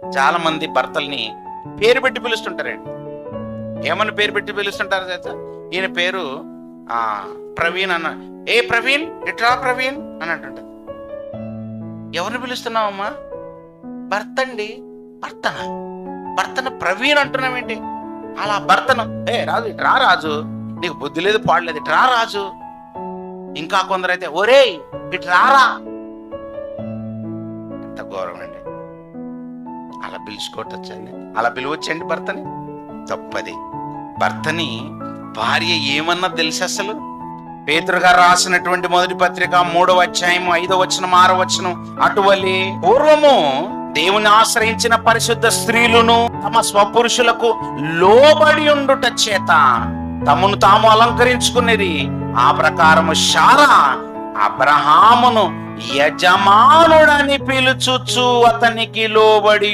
చాలా మంది భర్తల్ని పేరు పెట్టి పిలుస్తుంటారండి. ఏమన్నా పేరు పెట్టి పిలుస్తుంటారు తెలుసా? ఈయన పేరు ప్రవీణ్ అన్న. ఏ ప్రవీణ్, ఇట్రా ప్రవీణ్ అని అంటుంటది. ఎవరిని పిలుస్తున్నావమ్మా? భర్త అండి. భర్తను ప్రవీణ్ అంటున్నావేంటి? అలా భర్తను, ఏ రాజు ఇట్రా రాజు, నీకు బుద్ధి లేదు పాడలేదు, ఇట్రా రాజు. ఇంకా కొందరైతే ఒరే ఇట్రారా. ఎంత గౌరవం అండి! అలా పిలుచుకోవచ్చండి, అలా పిలువచ్చండి భర్తని? తప్పది. భర్తని భార్య ఏమన్నా తెలుసు అసలు? పేతురు గారు రాసినటువంటి మొదటి పత్రిక 3వ అధ్యాయం 5వ వచనం 6వ వచనం, అటువలే పూర్వము దేవుని ఆశ్రయించిన పరిశుద్ధ స్త్రీలను తమ స్వపురుషులకు లోబడి ఉండుట చేత తమను తాము అలంకరించుకునేది. ఆ ప్రకారము శారా అబ్రహామును యజమానుడని పిలుచుచు అతనికి లోబడి